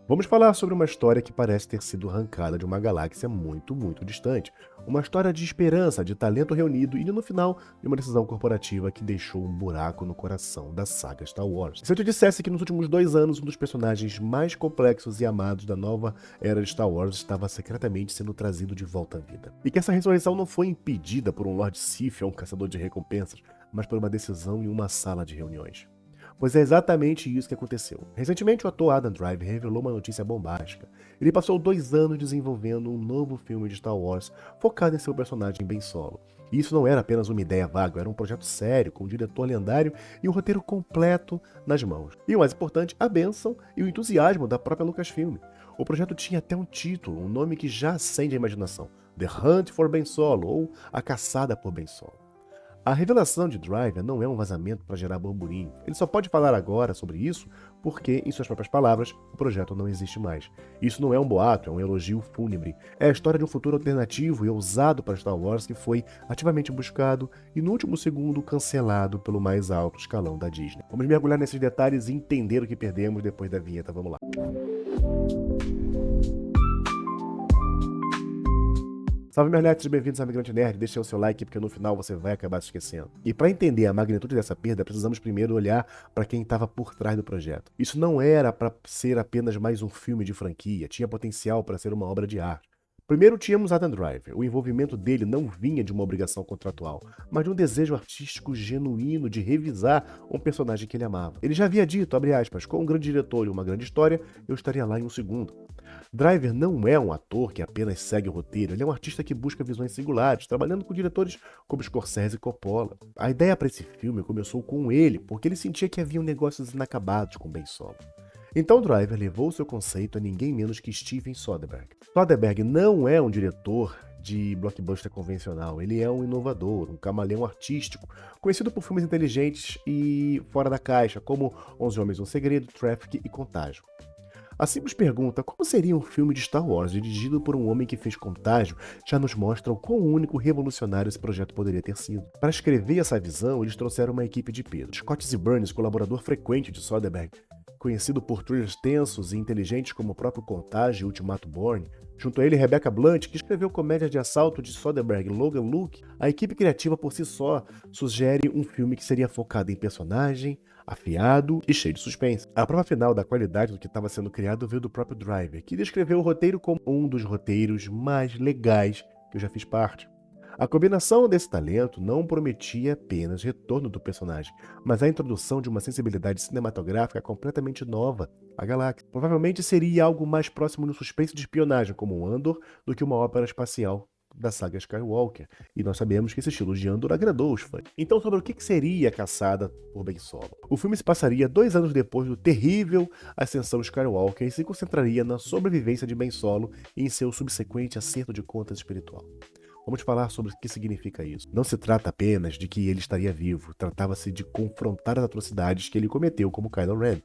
Vamos falar sobre uma história que parece ter sido arrancada de uma galáxia muito, muito distante. Uma história de esperança, de talento reunido e, no final, de uma decisão corporativa que deixou um buraco no coração da saga Star Wars. Se eu te dissesse que nos últimos 2 anos, um dos personagens mais complexos e amados da nova era de Star Wars estava secretamente sendo trazido de volta à vida. E que essa ressurreição não foi impedida por um Lord Sith ou um caçador de recompensas, mas por uma decisão em uma sala de reuniões. Pois é exatamente isso que aconteceu. Recentemente, o ator Adam Driver revelou uma notícia bombástica. Ele passou 2 anos desenvolvendo um novo filme de Star Wars focado em seu personagem Ben Solo. E isso não era apenas uma ideia vaga, era um projeto sério, com um diretor lendário e um roteiro completo nas mãos. E o mais importante, a bênção e o entusiasmo da própria Lucasfilm. O projeto tinha até um título, um nome que já acende a imaginação: The Hunt for Ben Solo, ou A Caçada por Ben Solo. A revelação de Driver não é um vazamento para gerar burburinho. Ele só pode falar agora sobre isso porque, em suas próprias palavras, o projeto não existe mais. Isso não é um boato, é um elogio fúnebre. É a história de um futuro alternativo e ousado para Star Wars que foi ativamente buscado e, no último segundo, cancelado pelo mais alto escalão da Disney. Vamos mergulhar nesses detalhes e entender o que perdemos depois da vinheta. Vamos lá. Salve, meus nerds, bem-vindos ao Migrante Nerd. Deixa o seu like porque no final você vai acabar se esquecendo. E para entender a magnitude dessa perda, precisamos primeiro olhar para quem estava por trás do projeto. Isso não era para ser apenas mais um filme de franquia, tinha potencial para ser uma obra de arte. Primeiro tínhamos Adam Driver. O envolvimento dele não vinha de uma obrigação contratual, mas de um desejo artístico genuíno de revisar um personagem que ele amava. Ele já havia dito, abre aspas, com um grande diretor e uma grande história, eu estaria lá em um segundo. Driver não é um ator que apenas segue o roteiro, ele é um artista que busca visões singulares, trabalhando com diretores como Scorsese e Coppola. A ideia para esse filme começou com ele, porque ele sentia que havia negócios inacabados com Ben Solo. Então Driver levou seu conceito a ninguém menos que Steven Soderbergh. Soderbergh não é um diretor de blockbuster convencional, ele é um inovador, um camaleão artístico, conhecido por filmes inteligentes e fora da caixa, como 11 Homens e um Segredo, Traffic e Contágio. A simples pergunta, como seria um filme de Star Wars dirigido por um homem que fez Contágio, já nos mostra o quão único e revolucionário esse projeto poderia ter sido. Para escrever essa visão, eles trouxeram uma equipe de peso. Scott Z. Burns, colaborador frequente de Soderbergh, conhecido por thrillers tensos e inteligentes como o próprio Contágio e Ultimato Bourne. Junto a ele, Rebecca Blunt, que escreveu comédia de assalto de Soderbergh, Logan Luke. A equipe criativa por si só sugere um filme que seria focado em personagem, afiado e cheio de suspense. A prova final da qualidade do que estava sendo criado veio do próprio Driver, que descreveu o roteiro como um dos roteiros mais legais que eu já fiz parte. A combinação desse talento não prometia apenas retorno do personagem, mas a introdução de uma sensibilidade cinematográfica completamente nova à galáxia. Provavelmente seria algo mais próximo no suspense de espionagem, como Andor, do que uma ópera espacial da saga Skywalker, e nós sabemos que esse estilo de Andor agradou os fãs. Então, sobre o que seria a caçada por Ben Solo? O filme se passaria 2 anos depois do terrível ascensão Skywalker e se concentraria na sobrevivência de Ben Solo e em seu subsequente acerto de contas espiritual. Vamos falar sobre o que significa isso. Não se trata apenas de que ele estaria vivo, tratava-se de confrontar as atrocidades que ele cometeu como Kylo Ren.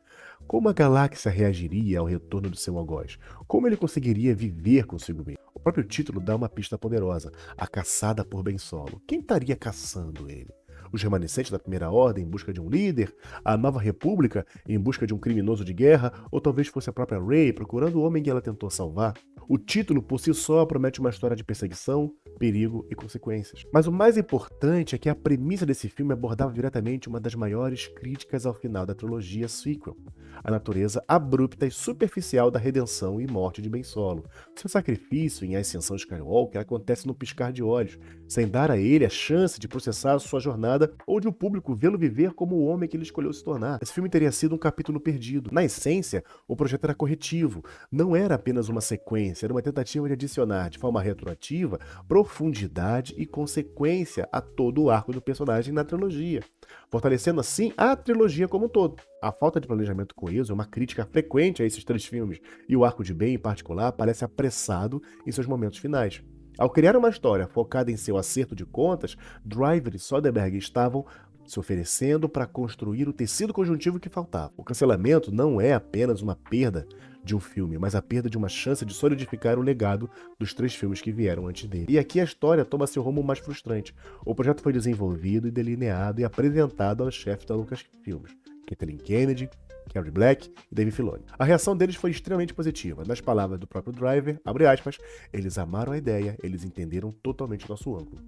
Como a galáxia reagiria ao retorno do seu algoz? Como ele conseguiria viver consigo mesmo? O próprio título dá uma pista poderosa: a caçada por Ben Solo. Quem estaria caçando ele? Os remanescentes da Primeira Ordem em busca de um líder? A Nova República em busca de um criminoso de guerra? Ou talvez fosse a própria Rey procurando o homem que ela tentou salvar? O título por si só promete uma história de perseguição, perigo e consequências. Mas o mais importante é que a premissa desse filme abordava diretamente uma das maiores críticas ao final da trilogia sequel: a natureza abrupta e superficial da redenção e morte de Ben Solo. Seu sacrifício em A Ascensão Skywalker acontece no piscar de olhos, sem dar a ele a chance de processar a sua jornada ou de o público vê-lo viver como o homem que ele escolheu se tornar. Esse filme teria sido um capítulo perdido. Na essência, o projeto era corretivo, não era apenas uma sequência, era uma tentativa de adicionar, de forma retroativa, profundidade e consequência a todo o arco do personagem na trilogia, fortalecendo assim a trilogia como um todo. A falta de planejamento coeso é uma crítica frequente a esses 3 filmes, e o arco de Ben, em particular, parece apressado em seus momentos finais. Ao criar uma história focada em seu acerto de contas, Driver e Soderbergh estavam se oferecendo para construir o tecido conjuntivo que faltava. O cancelamento não é apenas uma perda de um filme, mas a perda de uma chance de solidificar o legado dos 3 filmes que vieram antes dele. E aqui a história toma seu rumo mais frustrante. O projeto foi desenvolvido e delineado e apresentado aos chefes da Lucasfilm, Kathleen Kennedy, Gary Black e Dave Filoni. A reação deles foi extremamente positiva. Nas palavras do próprio Driver, abre aspas, eles amaram a ideia, eles entenderam totalmente nosso ângulo.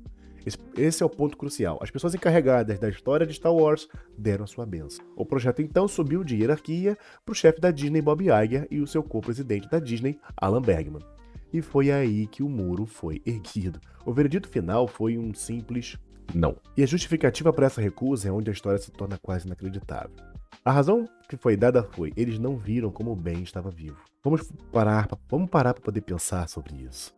Esse é o ponto crucial. As pessoas encarregadas da história de Star Wars deram a sua bênção. O projeto então subiu de hierarquia para o chefe da Disney, Bob Iger, e o seu co-presidente da Disney, Alan Bergman. E foi aí que o muro foi erguido. O veredito final foi um simples não. E a justificativa para essa recusa é onde a história se torna quase inacreditável. A razão que foi dada foi, eles não viram como o Ben estava vivo. Vamos parar para poder pensar sobre isso.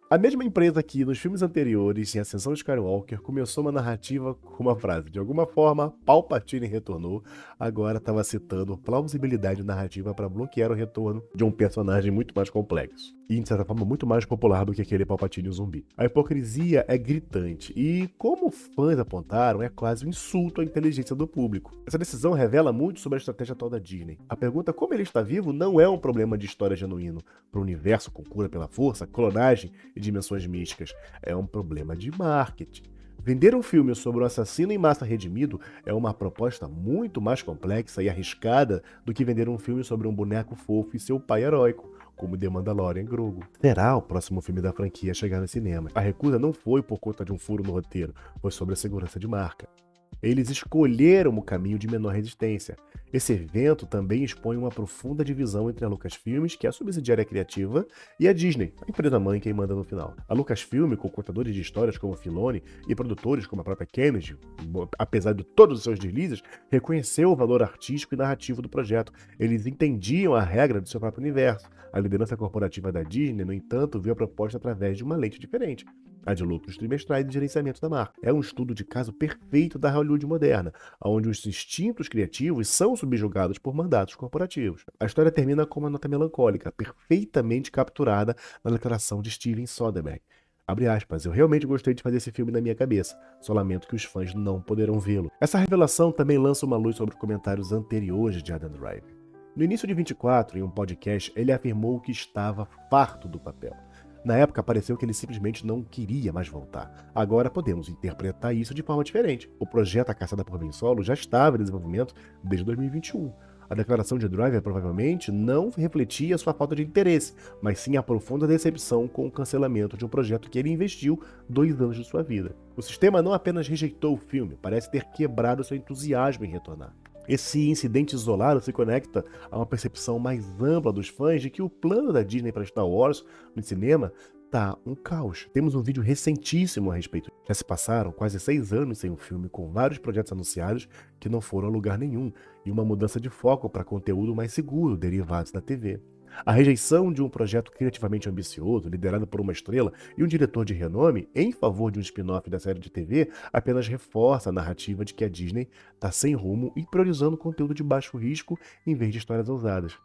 A mesma empresa que, nos filmes anteriores, em Ascensão Skywalker, começou uma narrativa com uma frase. De alguma forma, Palpatine retornou, agora estava citando plausibilidade narrativa para bloquear o retorno de um personagem muito mais complexo. E, de certa forma, muito mais popular do que aquele Palpatine zumbi. A hipocrisia é gritante e, como fãs apontaram, é quase um insulto à inteligência do público. Essa decisão revela muito sobre a estratégia atual da Disney. A pergunta como ele está vivo não é um problema de história genuíno para o universo com cura pela força, clonagem e dimensões místicas. É um problema de marketing. Vender um filme sobre um assassino em massa redimido é uma proposta muito mais complexa e arriscada do que vender um filme sobre um boneco fofo e seu pai heróico, como The Mandalorian Grogu. Será o próximo filme da franquia a chegar no cinema? A recusa não foi por conta de um furo no roteiro, foi sobre a segurança de marca. Eles escolheram o caminho de menor resistência. Esse evento também expõe uma profunda divisão entre a Lucasfilmes, que é a subsidiária criativa, e a Disney, a empresa-mãe quem manda no final. A Lucasfilm, com contadores de histórias como Filoni e produtores como a própria Kennedy, apesar de todos os seus deslizes, reconheceu o valor artístico e narrativo do projeto. Eles entendiam a regra do seu próprio universo. A liderança corporativa da Disney, no entanto, viu a proposta através de uma lente diferente, a de lucros trimestrais e gerenciamento da marca. É um estudo de caso perfeito da Hollywood moderna, onde os instintos criativos são subjugados por mandatos corporativos. A história termina com uma nota melancólica, perfeitamente capturada na declaração de Steven Soderbergh. Abre aspas, eu realmente gostei de fazer esse filme na minha cabeça, só lamento que os fãs não poderão vê-lo. Essa revelação também lança uma luz sobre os comentários anteriores de Adam Driver. No início de 24, em um podcast, ele afirmou que estava farto do papel. Na época, pareceu que ele simplesmente não queria mais voltar. Agora podemos interpretar isso de forma diferente. O projeto A Caçada por Ben Solo já estava em desenvolvimento desde 2021. A declaração de Driver provavelmente não refletia sua falta de interesse, mas sim a profunda decepção com o cancelamento de um projeto que ele investiu 2 anos de sua vida. O sistema não apenas rejeitou o filme, parece ter quebrado seu entusiasmo em retornar. Esse incidente isolado se conecta a uma percepção mais ampla dos fãs de que o plano da Disney para Star Wars no cinema tá um caos. Temos um vídeo recentíssimo a respeito. Já se passaram quase 6 anos sem um filme, com vários projetos anunciados que não foram a lugar nenhum, e uma mudança de foco para conteúdo mais seguro, derivados da TV. A rejeição de um projeto criativamente ambicioso, liderado por uma estrela e um diretor de renome, em favor de um spin-off da série de TV, apenas reforça a narrativa de que a Disney está sem rumo e priorizando conteúdo de baixo risco em vez de histórias ousadas.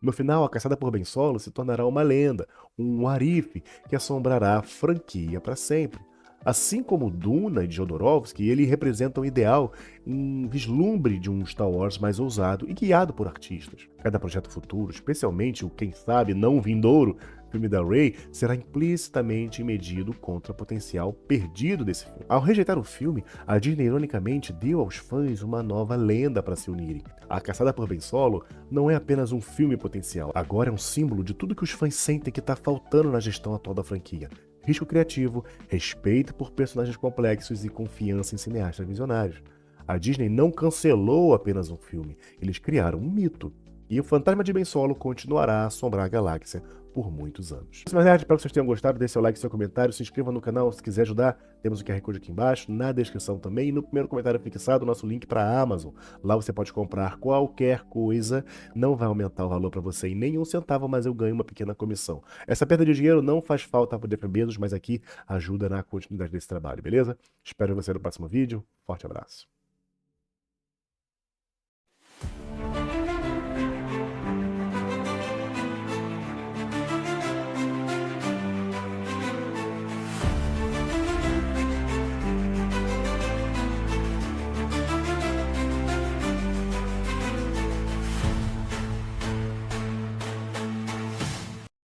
No final, A Caçada por Ben Solo se tornará uma lenda, um what if que assombrará a franquia para sempre. Assim como Duna de Jodorowsky, ele representa um ideal, um vislumbre de um Star Wars mais ousado e guiado por artistas. Cada projeto futuro, especialmente o quem sabe não vindouro filme da Rey, será implicitamente medido contra o potencial perdido desse filme. Ao rejeitar o filme, a Disney ironicamente deu aos fãs uma nova lenda para se unirem. A Caçada por Ben Solo não é apenas um filme potencial, agora é um símbolo de tudo que os fãs sentem que está faltando na gestão atual da franquia. Risco criativo, respeito por personagens complexos e confiança em cineastas visionários. A Disney não cancelou apenas um filme, eles criaram um mito. E o fantasma de Ben Solo continuará a assombrar a galáxia por muitos anos. Mas, espero que vocês tenham gostado, deixe seu like, seu comentário, se inscreva no canal se quiser ajudar, temos o QR Code aqui embaixo, na descrição também, e no primeiro comentário fixado o nosso link para a Amazon. Lá você pode comprar qualquer coisa, não vai aumentar o valor para você em nenhum centavo, mas eu ganho uma pequena comissão. Essa perda de dinheiro não faz falta para o Defebedos, mas aqui ajuda na continuidade desse trabalho, beleza? Espero você no próximo vídeo, forte abraço.